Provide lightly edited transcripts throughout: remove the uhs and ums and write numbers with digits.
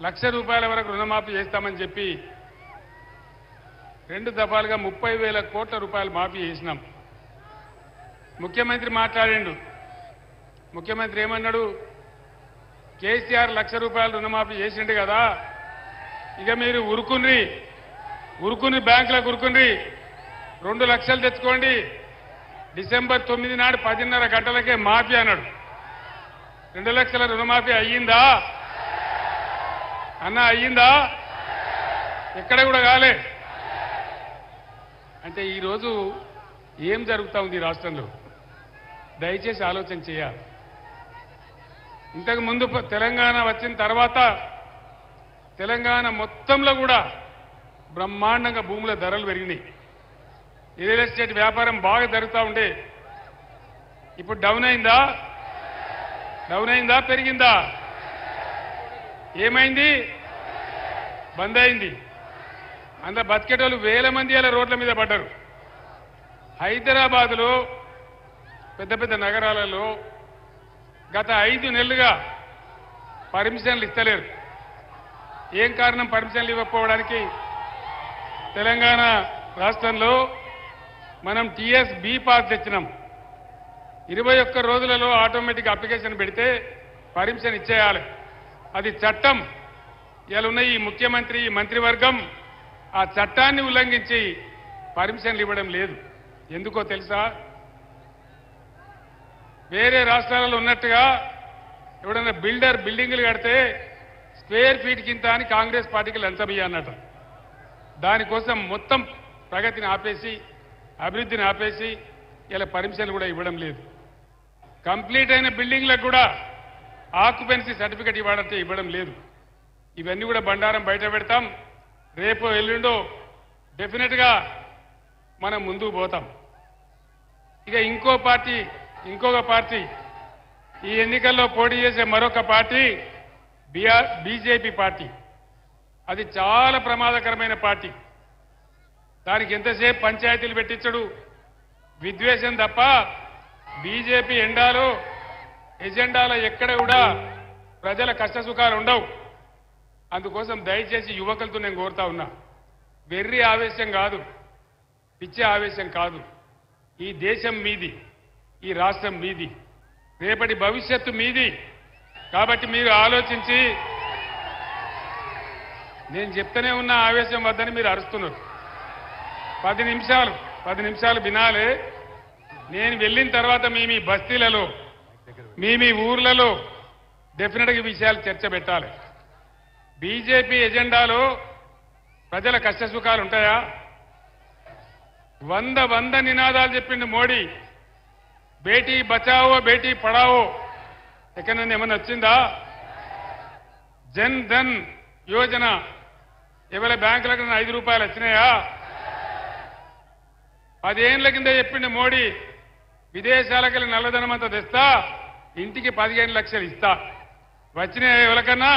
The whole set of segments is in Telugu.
₹1,00,000 వరకు రుణమాఫీ చేస్తామని చెప్పి 2 దఫాలుగా 30,000 కోట్ల రూపాయలు మాఫీ చేసినాం. ముఖ్యమంత్రి మాట్లాడిండు. ముఖ్యమంత్రి ఏమన్నాడు? కేసీఆర్ ₹1,00,000 రుణమాఫీ చేసిండు కదా, ఇక మీరు ఉరుకుని బ్యాంకులకు ఉరుకుని 2 లక్షలు తెచ్చుకోండి, డిసెంబర్ 9 నాడు 10:30 గంటలకే మాఫీ అన్నాడు. 2 లక్షల రుణమాఫీ అయ్యిందా అన్న? అయ్యిందా? ఎక్కడ కూడా కాలే. అంటే ఈరోజు ఏం జరుగుతూ ఉంది ఈ రాష్ట్రంలో? దయచేసి ఆలోచన చేయాలి. ఇంతకు ముందు తెలంగాణ వచ్చిన తర్వాత తెలంగాణ మొత్తంలో కూడా బ్రహ్మాండంగా భూముల ధరలు పెరిగినాయి. రియల్ ఎస్టేట్ వ్యాపారం బాగా జరుగుతూ ఉండే. ఇప్పుడు డౌన్ అయిందా? పెరిగిందా? ఏమైంది? బంద్ అయింది. అందులో బతికేటోళ్ళు వేల మంది అలా రోడ్ల మీద పడ్డారు. హైదరాబాదులో పెద్ద పెద్ద నగరాలలో గత 5 నెలలుగా పర్మిషన్లు ఇస్తలేరు. ఏం కారణం పర్మిషన్లు ఇవ్వకపోవడానికి? తెలంగాణ రాష్ట్రంలో మనం టీఎస్ బి పాస్ తెచ్చినాం. 21 రోజులలో ఆటోమేటిక్ అప్లికేషన్ పెడితే పర్మిషన్ ఇచ్చేయాలి. అది చట్టం. ఇలా ఉన్న ఈ ముఖ్యమంత్రి, ఈ మంత్రివర్గం ఆ చట్టాన్ని ఉల్లంఘించి పర్మిషన్లు ఇవ్వడం లేదు. ఎందుకో తెలుసా? వేరే రాష్ట్రాలలో ఉన్నట్టుగా ఎవడన్నా బిల్డింగులు కడితే స్క్వేర్ ఫీట్ కింద అని కాంగ్రెస్ పార్టీకి లంచం ఇయ్యన్నట. దానికోసం మొత్తం ప్రగతిని ఆపేసి, అభివృద్ధిని ఆపేసి ఇలా పర్మిషన్లు కూడా ఇవ్వడం లేదు. కంప్లీట్ అయిన బిల్డింగ్లకు కూడా ఆక్యుపెన్సీ సర్టిఫికెట్ ఇవ్వాలంటే ఇవ్వడం లేదు. ఇవన్నీ కూడా బండారం బయట పెడతాం. రేపు ఎల్లుండో డెఫినెట్గా మనం ముందుకు పోతాం. ఇక ఇంకొక పార్టీ ఈ ఎన్నికల్లో పోటీ చేసే మరొక పార్టీ బీజేపీ పార్టీ. అది చాలా ప్రమాదకరమైన పార్టీ. దానికి ఎంతసేపు పంచాయతీలు పెట్టించడు, విద్వేషం తప్ప బీజేపీ ఎజెండాలో ఎక్కడ కూడా ప్రజల కష్టసుఖాలు ఉండవు. అందుకోసం దయచేసి యువకులతో నేను కోరుతా ఉన్నా, వెర్రి ఆవేశం కాదు, పిచ్చే ఆవేశం కాదు. ఈ దేశం మీది, ఈ రాష్ట్రం మీది, రేపటి భవిష్యత్తు మీది. కాబట్టి మీరు ఆలోచించి, నేను చెప్తూనే ఉన్న ఆవేశం వద్దని మీరు అరుస్తున్నారు. 10 నిమిషాలు వినాలి. నేను వెళ్ళిన తర్వాత మీ బస్తీలలో, మీ ఊర్లలో డెఫినెట్గా ఈ విషయాలు చర్చ పెట్టాలి. బీజేపీ ఎజెండాలో ప్రజల కష్టసుఖాలు ఉంటాయా? 100 నినాదాలు చెప్పిండు మోడీ. బేటీ బచావో బేటీ పడావో ఎక్కడన్నా ఏమన్నా వచ్చిందా? జన్ ధన్ యోజన ఎవరి బ్యాంకులకు ₹5 వచ్చినాయా? 10 ఏళ్ల కింద చెప్పిండు మోడీ, విదేశాలకు నల్లధనం అంతా తెస్తా, ఇంటికి 15 లక్షలు ఇస్తా. వచ్చినాయా ఎవరికన్నా?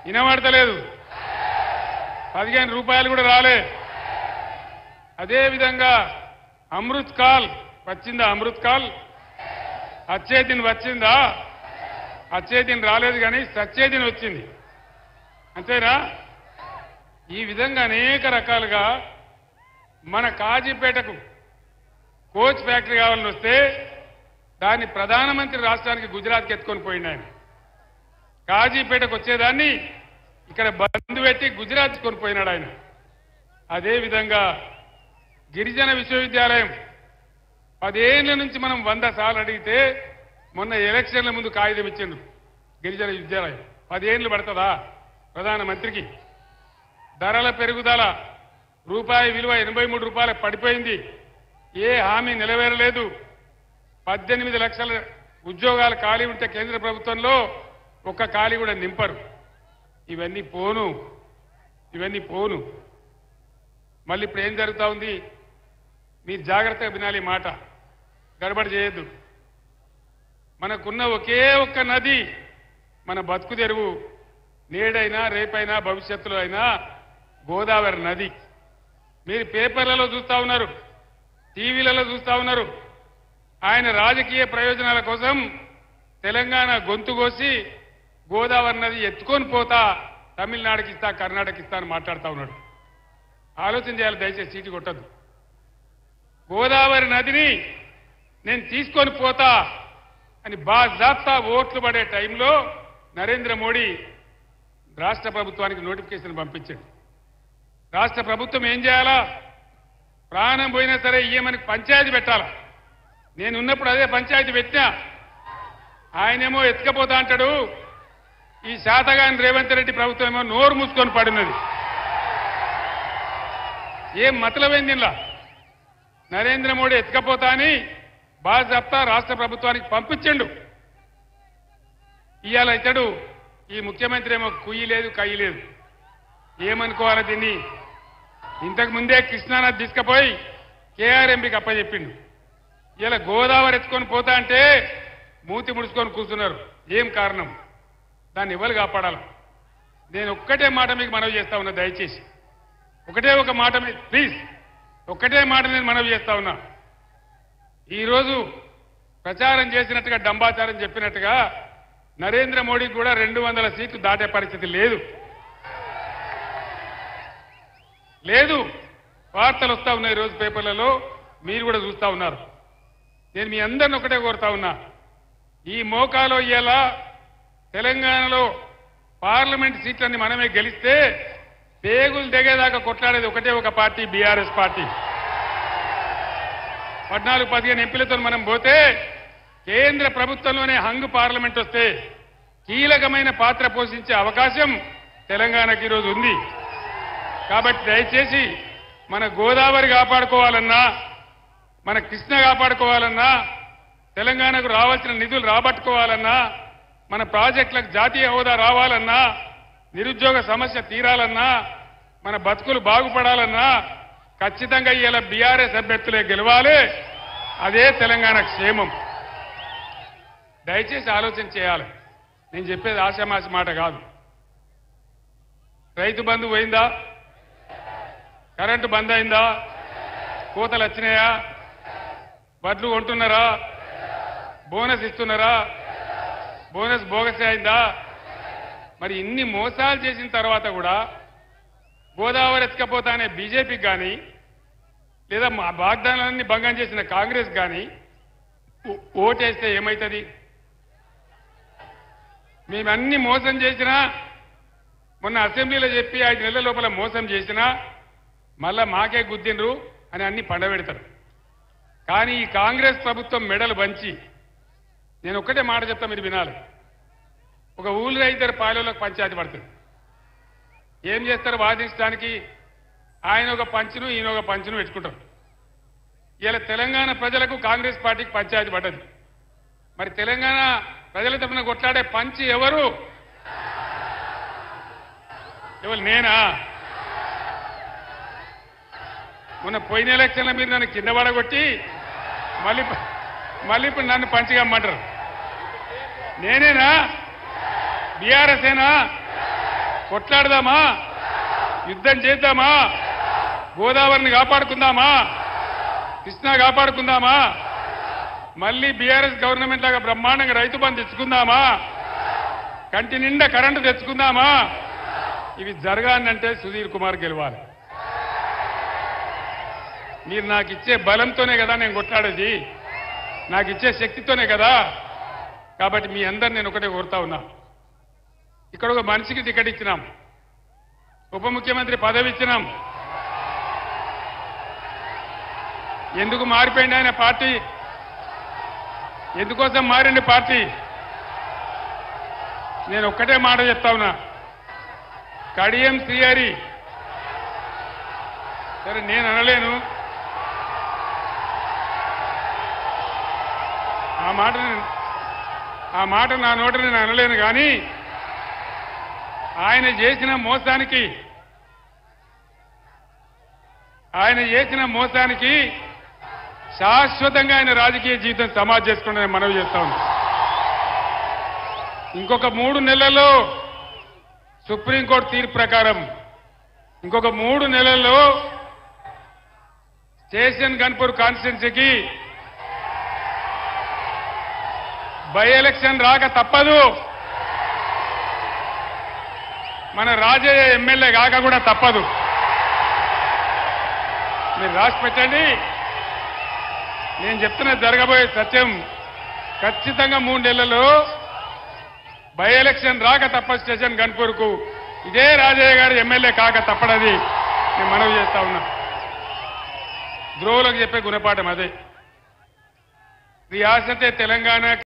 వినబడతలేదు. ₹15 కూడా రాలే. అదేవిధంగా అమృత్ కాల్ వచ్చిందా? అమృత్ కాల్ అచ్చే దిన్ వచ్చిందా? అచ్చే దిన్ రాలేదు, కానీ సచ్చే దిన్ వచ్చింది. అంతేనా? ఈ విధంగా అనేక రకాలుగా మన కాజీపేటకు కోచ్ ఫ్యాక్టరీ కావాలని వస్తే దాన్ని ప్రధానమంత్రి రాష్ట్రానికి గుజరాత్కి ఎత్తుకొని పోయిండు ఆయన. కాజీపేటకు వచ్చేదాన్ని ఇక్కడ బంద్ పెట్టి గుజరాత్ కొనిపోయినాడు ఆయన. అదేవిధంగా గిరిజన విశ్వవిద్యాలయం 10 ఏళ్ల నుంచి మనం 100 సార్లు అడిగితే మొన్న ఎలక్షన్ల ముందు కాగితం ఇచ్చిండు. గిరిజన విద్యాలయం 10 ఏళ్లు పడుతుందా ప్రధానమంత్రికి? ధరల పెరుగుదల, రూపాయి విలువ ₹83 పడిపోయింది. ఏ హామీ నెరవేరలేదు. 18 లక్షల ఉద్యోగాలు ఖాళీ ఉంటే కేంద్ర ప్రభుత్వంలో ఒక్క ఖాళీ కూడా నింపరు. ఇవన్నీ పోను. మళ్ళీ ఇప్పుడు ఏం జరుగుతూ ఉంది? మీరు జాగ్రత్తగా వినాలి మాట, గడబడి చేయొద్దు. మనకున్న ఒకే ఒక్క నది మన బతుకు తెరువు, నేడైనా రేపైనా భవిష్యత్తులో అయినా గోదావరి నది. మీరు పేపర్లలో చూస్తూ ఉన్నారు, టీవీలలో చూస్తూ ఉన్నారు. ఆయన రాజకీయ ప్రయోజనాల కోసం తెలంగాణ గొంతు కోసి గోదావరి నది ఎత్తుకొని పోతా తమిళనాడుకి ఇస్తా కర్ణాటక ఇస్తా అని మాట్లాడుతూ ఉన్నాడు. ఆలోచన చేయాలి, దయచేసి సీటు కొట్టద్దు. గోదావరి నదిని నేను తీసుకొని పోతా అని బాజాప్తా ఓట్లు పడే టైంలో నరేంద్ర మోడీ రాష్ట్ర ప్రభుత్వానికి నోటిఫికేషన్ పంపించాడు. రాష్ట్ర ప్రభుత్వం ఏం చేయాలా? ప్రాణం పోయినా సరే ఇయ్యమని పంచాయతీ పెట్టాలా. నేను ఉన్నప్పుడు అదే పంచాయతీ పెట్టినా. ఆయనేమో ఎత్తుకపోతా అంటాడు. ఈ శాతగాని రేవంత్ రెడ్డి ప్రభుత్వం ఏమో నోరు మూసుకొని పడినది. ఏం మతలమైంది ఇలా? నరేంద్ర మోడీ ఎత్తుకపోతా అని బాజాప్తా రాష్ట్ర ప్రభుత్వానికి పంపించండు. ఇవాళ ఇతడు ఈ ముఖ్యమంత్రి ఏమో కుయ్యి లేదు కయ్యి లేదు. ఏమనుకోవాలి దీన్ని? ఇంతకు ముందే కృష్ణానది తీసుకుపోయి కేఆర్ఎంబీకి అప్పచెప్పిండు. ఇలా గోదావరి ఎత్తుకొని పోతా అంటే మూతి ముడుచుకొని కూర్చున్నారు. ఏం కారణం? దాన్ని ఎవరు కాపాడాలి? నేను ఒక్కటే మాట మీకు మనవి చేస్తా ఉన్నా, దయచేసి ఒకటే ఒక మాట ప్లీజ్, ఒక్కటే మాట నేను మనవి చేస్తా ఉన్నా. ఈరోజు ప్రచారం చేసినట్టుగా డంబాచారం చెప్పినట్టుగా నరేంద్ర మోడీకి కూడా 200 సీట్లు దాటే పరిస్థితి లేదు. వార్తలు వస్తా ఉన్నాయి ఈరోజు పేపర్లలో, మీరు కూడా చూస్తా ఉన్నారు. నేను మీ అందరిని ఒకటే కోరుతా ఉన్నా, ఈ మోకాలో ఇవాళ తెలంగాణలో పార్లమెంట్ సీట్లన్నీ మనమే గెలిస్తే పేగులు దిగేదాకా కొట్లాడేది ఒకటే ఒక పార్టీ, బీఆర్ఎస్ పార్టీ. 14-15 ఎంపీలతో మనం పోతే కేంద్ర ప్రభుత్వంలోనే హంగు పార్లమెంట్ వస్తే కీలకమైన పాత్ర పోషించే అవకాశం తెలంగాణకి ఈరోజు ఉంది. కాబట్టి దయచేసి మన గోదావరి కాపాడుకోవాలన్నా, మన కృష్ణ కాపాడుకోవాలన్నా, తెలంగాణకు రావాల్సిన నిధులు రాబట్టుకోవాలన్నా, మన ప్రాజెక్టులకు జాతీయ హోదా రావాలన్నా, నిరుద్యోగ సమస్య తీరాలన్నా, మన బతుకులు బాగుపడాలన్నా ఖచ్చితంగా ఇలా బీఆర్ఎస్ అభ్యర్థులే గెలవాలి. అదే తెలంగాణ క్షేమం. దయచేసి ఆలోచన చేయాలి. నేను చెప్పేది ఆశామాషి మాట కాదు. రైతు బంధు పోయిందా? కరెంటు బంద్ అయిందా? కోతలు వచ్చినాయా? వడ్లు కొంటున్నారా? బోనస్ ఇస్తున్నారా? బోనస్ బోగస్ అయిందా? మరి ఇన్ని మోసాలు చేసిన తర్వాత కూడా గోదావరి ఎత్తుకపోతానే బీజేపీకి కానీ లేదా మా వాగ్దానాలన్నీ భంగం చేసిన కాంగ్రెస్ కానీ ఓటేస్తే ఏమవుతుంది? మేమన్నీ మోసం చేసినా, మొన్న అసెంబ్లీలో చెప్పి 5 నెలల లోపల మోసం చేసినా మళ్ళా మాకే గుద్దిండ్రు అని అన్ని పండబెడతారు. కానీ ఈ కాంగ్రెస్ ప్రభుత్వం మెడలు వంచి, నేను ఒక్కటే మాట చెప్తా, మీరు వినాలి. ఒక ఊళ్ళో 2 పాలెలకు పంచాయతీ పడుతుంది. ఏం చేస్తారు? వాదించడానికి ఆయన ఒక పంచును ఈయన ఒక పంచును పెట్టుకుంటారు. ఇలా తెలంగాణ ప్రజలకు కాంగ్రెస్ పార్టీకి పంచాయతీ పడ్డది. మరి తెలంగాణ ప్రజల తరఫున కొట్లాడే పంచి ఎవరు? నేనా? మొన్న పోయిన ఎలక్షన్లో మీరు నన్ను కింద పడగొట్టి మళ్ళీ ఇప్పుడు నన్ను పంచిగా అమ్మంటారు. నేనేనా? బీఆర్ఎస్ఏనా? కొట్లాడదామా? యుద్ధం చేద్దామా? గోదావరిని కాపాడుకుందామా? కృష్ణా కాపాడుకుందామా? మళ్ళీ బీఆర్ఎస్ గవర్నమెంట్ లాగా బ్రహ్మాండంగా రైతు బంధు తెచ్చుకుందామా? కంటి నిండా కరెంటు తెచ్చుకుందామా? ఇవి జరగాలంటే సుధీర్ కుమార్ గెలవాలి. మీరు నాకు ఇచ్చే బలంతోనే కదా నేను కొట్లాడేది, నాకు ఇచ్చే శక్తితోనే కదా. కాబట్టి మీ అందరు నేను ఒకటే కోరుతా ఉన్నా, ఇక్కడ ఒక మనిషికి టికెట్ ఇచ్చినాం, ఉప ముఖ్యమంత్రి పదవి ఇచ్చినాం. ఎందుకు మారిపోయింది ఆయన పార్టీ? ఎందుకోసం మారింది పార్టీ? నేను ఒక్కటే మాట చెప్తా ఉన్నా, కడియం శ్రీహరి సరే నేను అనలేను, ఆ మాట నా నోట నేను అనలేను. కానీ ఆయన చేసిన మోసానికి శాశ్వతంగా ఆయన రాజకీయ జీవితం సమాధి చేసుకుంటే మనవి చేస్తా ఉన్నా. ఇంకొక 3 నెలల్లో సుప్రీంకోర్టు తీర్పు ప్రకారం ఇంకొక 3 నెలల్లో స్టేషన్ గన్పూర్ కాన్స్టిట్యున్సీకి బై ఎలక్షన్ రాక తప్పదు. మన రాజయ్య ఎమ్మెల్యే కాక కూడా తప్పదు. మీరు రాసి పెట్టండి. నేను చెప్తున్న జరగబోయే సత్యం. ఖచ్చితంగా 3 నెలల్లో బై ఎలక్షన్ రాక తప్ప స్టేషన్ గన్పూర్కు ఇదే రాజయ్య గారు ఎమ్మెల్యే కాక తప్పడది నేను మనవి చేస్తా ఉన్నా. ద్రోవులకు చెప్పే గుణపాఠం అదే. రియాసతే తెలంగాణ